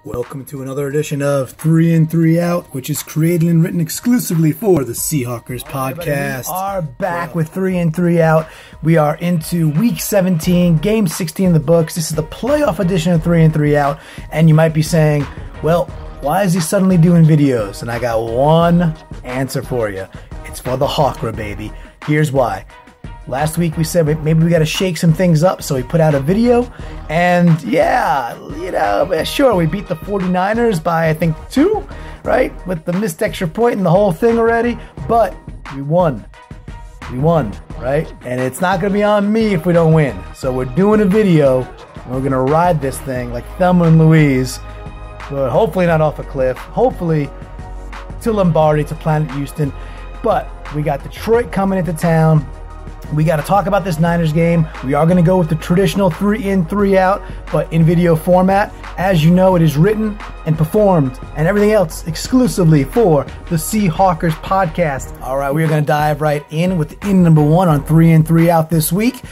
Welcome to another edition of 3 in 3 Out, which is created and written exclusively for the Seahawks podcast. We are back with 3 in 3 Out. We are into week 17, game 16 in the books. This is the playoff edition of 3 in 3 Out. And you might be saying, well, why is he suddenly doing videos? And I got one answer for you. It's for the Hawkra, baby. Here's why. Last week we said maybe we got to shake some things up, so we put out a video. And yeah, sure, we beat the 49ers by, I think, 2, right? With the missed extra point and the whole thing already. But we won. We won, right? And it's not going to be on me if we don't win. So we're doing a video. And we're going to ride this thing like Thelma and Louise. But hopefully not off a cliff. Hopefully to Lombardi, to Planet Houston. But we got Detroit coming into town. We got to talk about this Niners game. We are going to go with the traditional 3 in 3 out, but in video format. As you know, it is written and performed and everything else exclusively for the Seahawks podcast. All right, we are going to dive right in with in number 1 on 3 in 3 out this week.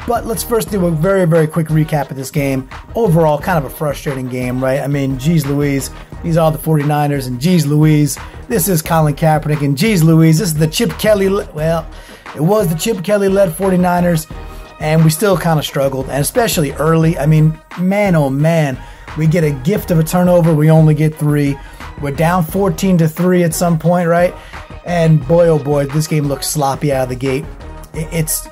But let's first do a very, very quick recap of this game. Overall, kind of a frustrating game, right? I mean, geez Louise, these are the 49ers, and geez Louise, this is Colin Kaepernick, and geez Louise, this is the Chip Kelly, it was the Chip Kelly-led 49ers, and we still kind of struggled, and especially early. I mean, man, oh man, we get a gift of a turnover. We only get 3. We're down 14-3 at some point, right? And boy, oh boy, this game looks sloppy out of the gate. It's,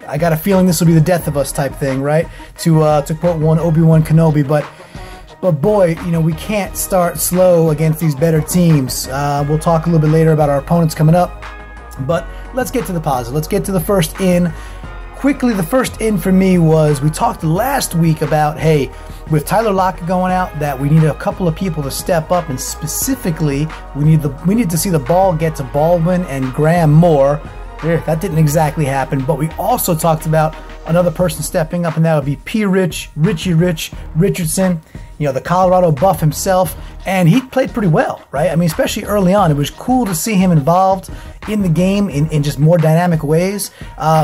I got a feeling this will be the death of us type thing, right? To quote one Obi-Wan Kenobi, but boy, we can't start slow against these better teams. We'll talk a little bit later about our opponents coming up. But let's get to the positive. Let's get to the first in. Quickly, the first in for me was, we talked last week about, hey, with Tyler Lockett going out, that we need a couple of people to step up, and specifically, we need to see the ball get to Baldwin and Graham more. That didn't exactly happen, but we also talked about another person stepping up, and that would be Richie Richardson, the Colorado buff himself, and he played pretty well, right? I mean, especially early on, it was cool to see him involved in the game in just more dynamic ways,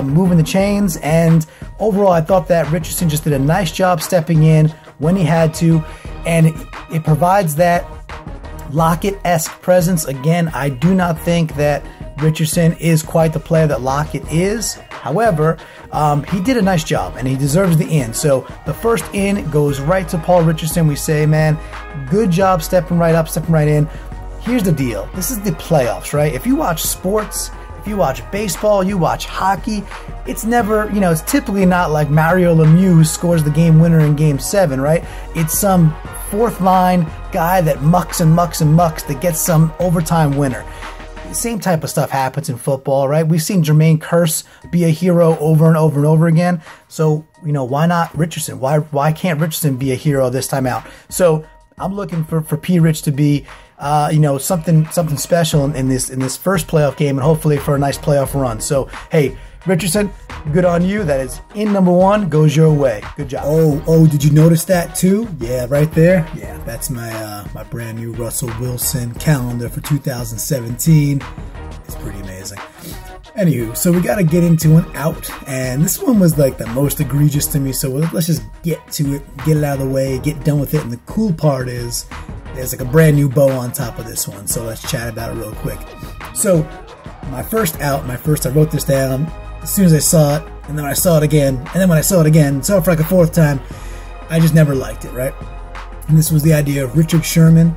moving the chains, and overall, I thought that Richardson just did a nice job stepping in when he had to, and it provides that Lockett-esque presence. Again, I do not think that Richardson is quite the player that Lockett is. However, he did a nice job, and he deserves the in. So the first in goes right to Paul Richardson. We say, man, good job stepping right up, stepping right in. Here's the deal. This is the playoffs, right? If you watch sports, if you watch baseball, you watch hockey, it's never, it's typically not like Mario Lemieux who scores the game winner in game 7, right? It's some fourth line guy that mucks and mucks and mucks that gets some overtime winner. Same type of stuff happens in football, right? We've seen Jermaine Kearse be a hero over and over and over again. So, why not Richardson? Why can't Richardson be a hero this time out? So I'm looking for P. Rich to be, something special in this first playoff game, and hopefully for a nice playoff run. So, hey, Richardson, good on you. That is in number 1, goes your way. Good job. Oh, did you notice that too? Yeah, right there. Yeah, that's my my brand new Russell Wilson calendar for 2017. It's pretty amazing. Anywho, so we got to get into an out, and this one was like the most egregious to me. So let's just get to it, get it out of the way, get done with it. And the cool part is there's like a brand new bow on top of this one. So let's chat about it real quick. So my first out, I wrote this down as soon as I saw it, and then I saw it again, and then when I saw it again, saw it for like a 4th time, I just never liked it, right? And this was the idea of Richard Sherman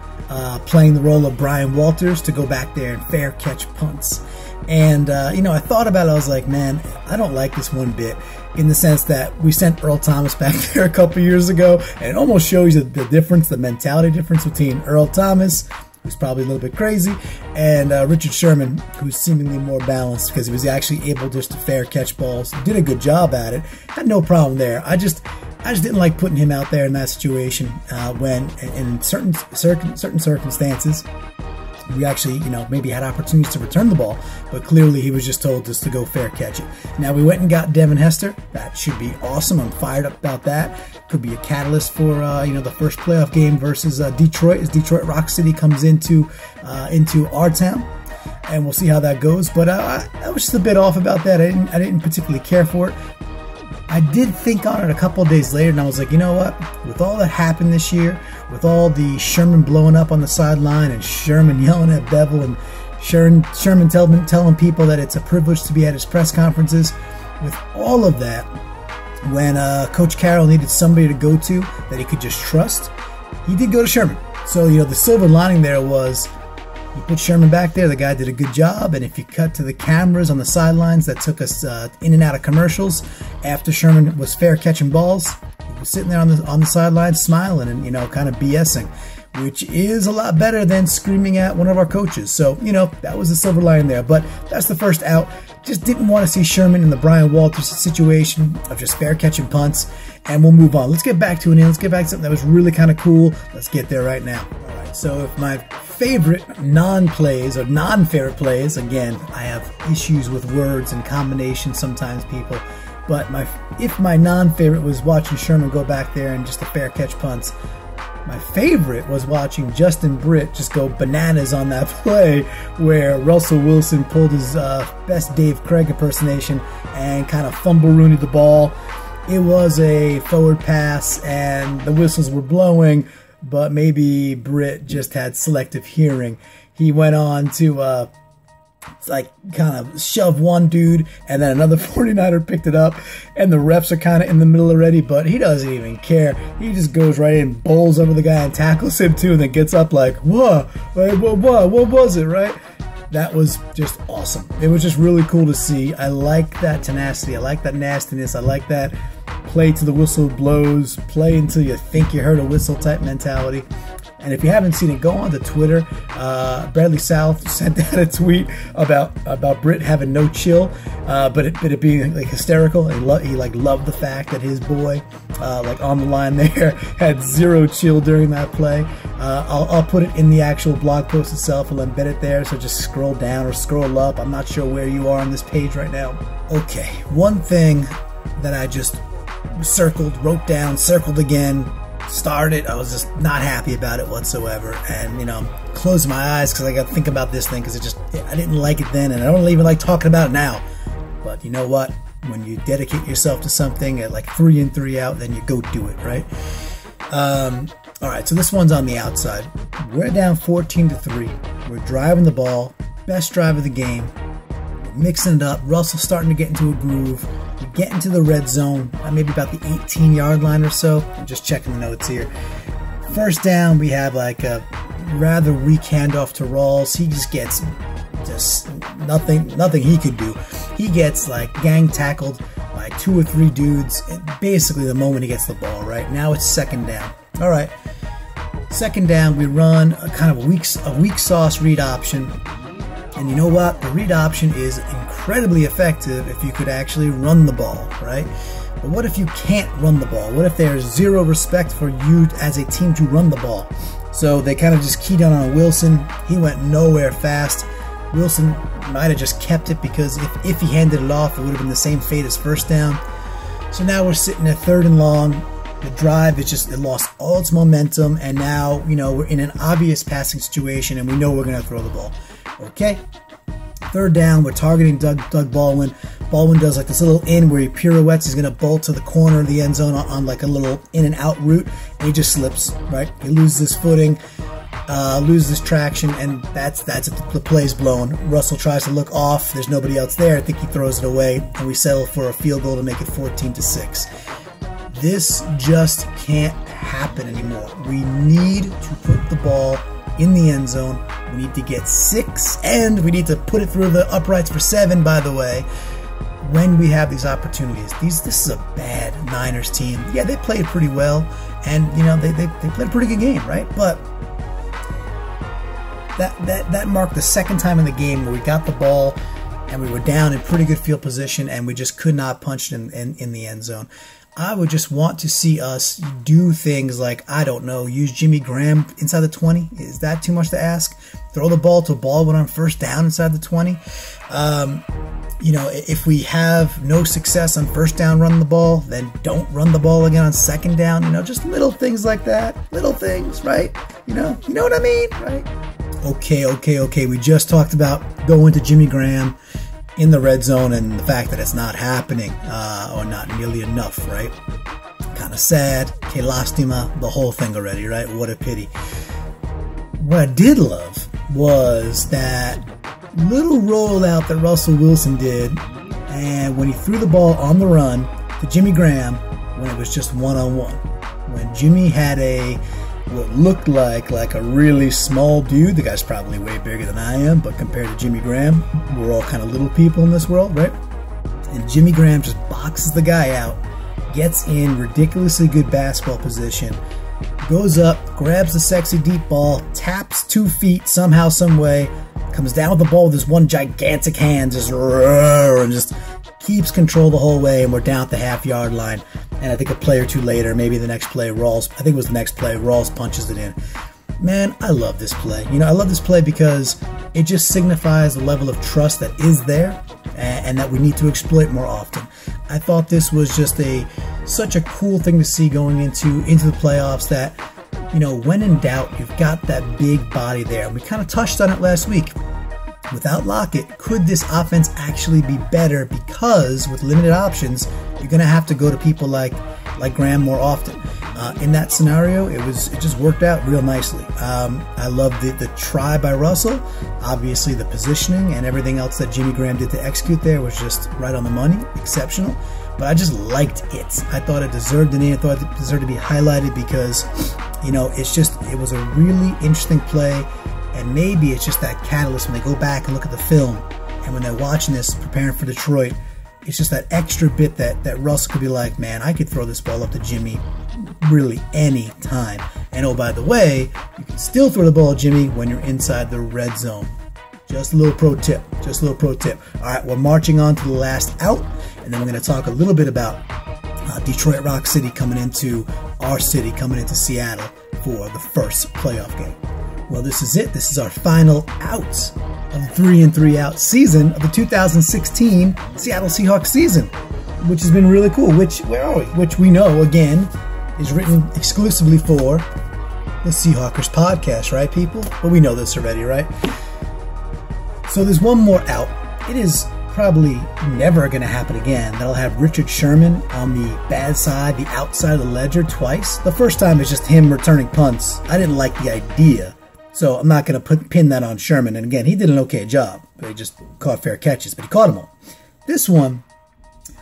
playing the role of Brian Walters to go back there and fair catch punts. And, I thought about it, I was like, man, I don't like this one bit, in the sense that we sent Earl Thomas back there a couple years ago, and it almost shows you the difference, the mentality difference between Earl Thomas, who's probably a little bit crazy, and Richard Sherman, who's seemingly more balanced because he was actually able just to fair catch balls. Did a good job at it. Had no problem there. I just didn't like putting him out there in that situation when, in certain circumstances, we actually, maybe had opportunities to return the ball, but clearly he was just told just to go fair catch it. Now, we went and got Devin Hester. That should be awesome. I'm fired up about that. Could be a catalyst for, the first playoff game versus Detroit, as Detroit Rock City comes into our town. And we'll see how that goes. But I was just a bit off about that. I didn't particularly care for it. I did think on it a couple of days later, and I was like, you know what? With all that happened this year, with all the Sherman blowing up on the sideline and Sherman yelling at Bevel and Sherman telling people that it's a privilege to be at his press conferences, with all of that, when Coach Carroll needed somebody to go to that he could just trust, he did go to Sherman. So, you know, the silver lining there was you put Sherman back there, the guy did a good job, and if you cut to the cameras on the sidelines that took us in and out of commercials after Sherman was fair catching balls, he was sitting there on the sidelines smiling and, you know, kind of BSing, which is a lot better than screaming at one of our coaches. So, you know, that was the silver lining there. But that's the first out. Just didn't want to see Sherman in the Brian Walters situation of just fair catching punts, and we'll move on. Let's get back to it now. Let's get back to something that was really kind of cool. Let's get there right now. All right, so if my favorite non-plays or non-favorite plays, again, I have issues with words and combinations sometimes, people, but if my non-favorite was watching Sherman go back there and just the fair catch punts, my favorite was watching Justin Britt just go bananas on that play where Russell Wilson pulled his best Dave Craig impersonation and kind of fumble Rooney the ball. It was a forward pass and the whistles were blowing, but maybe Britt just had selective hearing. He went on to like kind of shove one dude, and then another 49er picked it up, and the refs are kind of in the middle already, but he doesn't even care. He just goes right in, bowls over the guy and tackles him too, and then gets up like, what was it, right? That was just awesome. It was just really cool to see. I like that tenacity. I like that nastiness. I like that play till the whistle blows, play until you think you heard a whistle type mentality. And if you haven't seen it, go on to Twitter. Bradley South sent out a tweet about Britt having no chill, but it being like hysterical. He loved the fact that his boy, like on the line there, had zero chill during that play. I'll put it in the actual blog post itself. I'll embed it there. So just scroll down or scroll up. I'm not sure where you are on this page right now. Okay, one thing that I just wrote down, circled again. Started, I was just not happy about it whatsoever, and you know, closing my eyes because I got to think about this thing because I didn't like it then, and I don't even like talking about it now. But you know what? When you dedicate yourself to something at like 3 in 3 out, then you go do it, right? All right, so this one's on the outside. We're down 14-3. We're driving the ball, best drive of the game. We're mixing it up. Russell's starting to get into a groove. We get into the red zone, maybe about the 18-yard line or so. I'm just checking the notes here. First down, we have like a rather weak handoff to Rawls. He just gets nothing he could do. He gets like gang tackled by 2 or 3 dudes basically the moment he gets the ball, right? Now it's second down. All right, second down, we run a kind of a weak sauce read option. And you know what? The read option is incredibly effective if you could actually run the ball, right? But what if you can't run the ball? What if there's zero respect for you as a team to run the ball? So they kind of just keyed down on Wilson. He went nowhere fast. Wilson might have just kept it because if he handed it off, it would have been the same fate as first down. So now we're sitting at 3rd and long. The drive, it lost all its momentum, and now, you know, we're in an obvious passing situation, and we know we're going to throw the ball. Okay, 3rd down, we're targeting Doug Baldwin. Baldwin does like this little in where he pirouettes. He's going to bolt to the corner of the end zone on like a little in and out route, and he just slips, right? He loses his footing, loses traction, and that's it. The play's blown. Russell tries to look off. There's nobody else there. I think he throws it away, and we settle for a field goal to make it 14-6. This just can't happen anymore. We need to put the ball in the end zone. We need to get 6, and we need to put it through the uprights for 7, by the way, when we have these opportunities. This is a bad Niners team. Yeah, they played pretty well, and you know, they played a pretty good game, right? But that marked the second time in the game where we got the ball and we were down in pretty good field position, and we just could not punch it in the end zone. I would just want to see us do things like, I don't know, use Jimmy Graham inside the 20. Is that too much to ask? Throw the ball to Baldwin on first down inside the 20. You know, if we have no success on first down running the ball, then don't run the ball again on second down. You know, just little things like that. Little things, right? You know what I mean, right? Okay. We just talked about going to Jimmy Graham. in the red zone and the fact that it's not happening or not nearly enough, right? Kind of sad. Que lastima, the whole thing already, right? What a pity. What I did love was that little rollout that Russell Wilson did, and when he threw the ball on the run to Jimmy Graham when it was just one-on-one. When Jimmy had what looked like a really small dude. The guy's probably way bigger than I am, but compared to Jimmy Graham, we're all kind of little people in this world, right? And Jimmy Graham just boxes the guy out, gets in ridiculously good basketball position, goes up, grabs the sexy deep ball, taps 2 feet somehow, some way, comes down with the ball with his one gigantic hand, and just keeps control the whole way, and we're down at the half-yard line. And I think a play or two later, maybe the next play, Rawls punches it in. Man, I love this play. I love this play because it just signifies the level of trust that is there and that we need to exploit more often. I thought this was just such a cool thing to see going into the playoffs, that, when in doubt, you've got that big body there. And we kind of touched on it last week. Without Lockett, could this offense actually be better? Because with limited options, you're going to have to go to people like Graham more often. In that scenario, it just worked out real nicely. I love the try by Russell. Obviously, the positioning and everything else that Jimmy Graham did to execute there was just right on the money, exceptional. But I just liked it. I thought it deserved a name. I thought it deserved to be highlighted because, it was a really interesting play. And maybe it's just that catalyst when they go back and look at the film, and when they're watching this, preparing for Detroit, it's just that extra bit that Russ could be like, man, I could throw this ball up to Jimmy really any time. And oh, by the way, you can still throw the ball at Jimmy when you're inside the red zone. Just a little pro tip. All right, we're marching on to the last out, and then we're going to talk a little bit about Detroit Rock City coming into our city, coming into Seattle for the first playoff game. Well, this is it. This is our final out of the 3-and-3 out season of the 2016 Seattle Seahawks season, which has been really cool. Which we know, again, is written exclusively for the Seahawkers podcast, right, people? But we know this already, right? So there's one more out. It is probably never going to happen again. That'll have Richard Sherman on the bad side, the outside of the ledger twice. The first time is just him returning punts. I didn't like the idea. So I'm not going to pin that on Sherman. And again, he did an okay job. He just caught fair catches, but he caught them all. This one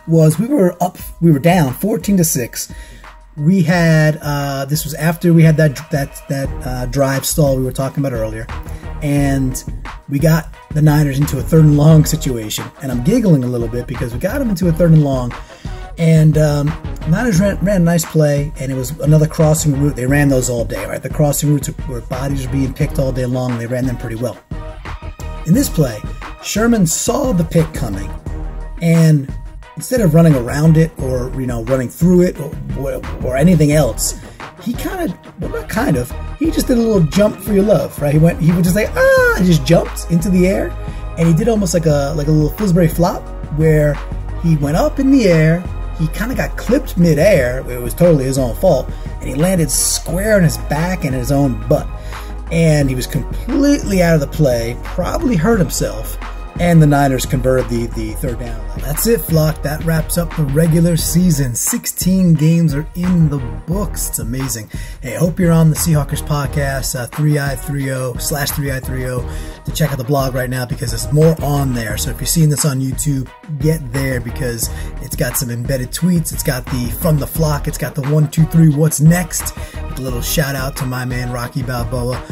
was, we were down 14-6. We had, this was after we had that drive stall we were talking about earlier. And we got the Niners into a 3rd and long situation. And I'm giggling a little bit because we got them into a 3rd and long. And Niners ran a nice play, and it was another crossing route. They ran those all day, right? The crossing routes where bodies are being picked all day long, and they ran them pretty well. In this play, Sherman saw the pick coming, and instead of running around it or running through it or anything else, he he just did a little jump for your love, right? He would just he just jumped into the air, and he did almost like a little Fillsbury flop where he went up in the air. He kind of got clipped midair. It was totally his own fault, and he landed square on his back and his own butt. And he was completely out of the play, probably hurt himself, and the Niners converted the third down. That's it, flock. That wraps up the regular season. 16 games are in the books. It's amazing. Hey, I hope you're on the Seahawkers podcast, 3i30/3i30, to check out the blog right now because there's more on there. So if you're seeing this on YouTube, get there because it's got some embedded tweets. It's got the From the Flock. It's got the 1, 2, 3, What's Next? With a little shout out to my man, Rocky Balboa.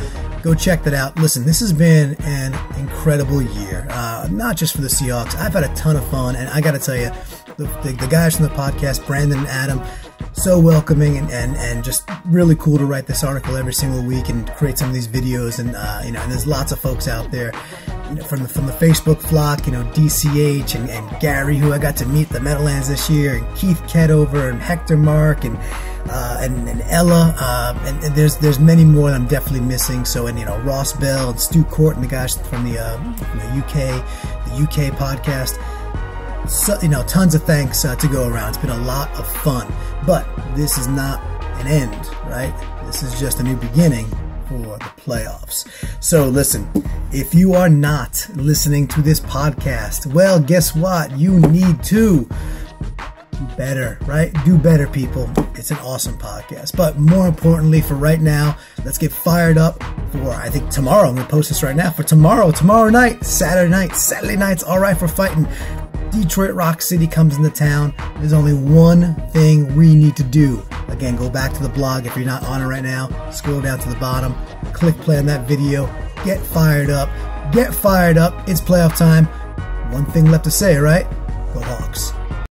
Go check that out. Listen, this has been an incredible year, not just for the Seahawks. I've had a ton of fun, and I got to tell you, the guys from the podcast, Brandon and Adam, so welcoming and just really cool to write this article every single week and create some of these videos. And and there's lots of folks out there, from the Facebook flock, DCH and Gary, who I got to meet at the Meadowlands this year, and Keith Kedover and Hector Mark and Ella, and there's many more that I'm definitely missing. So, and Ross Bell and Stu Court and the guys from the UK podcast. So, tons of thanks to go around. It's been a lot of fun, but this is not an end, right? This is just a new beginning for the playoffs. So listen, if you are not listening to this podcast, well, guess what? You need to do better, right? Do better, people. It's an awesome podcast. But more importantly, for right now, let's get fired up for, I think tomorrow, I'm going to post this right now, for tomorrow night, Saturday night's all right for fighting. Detroit Rock City comes into town. There's only one thing we need to do. Again, go back to the blog. If you're not on it right now, scroll down to the bottom, click play on that video, get fired up. Get fired up. It's playoff time. One thing left to say, right? Go Hawks.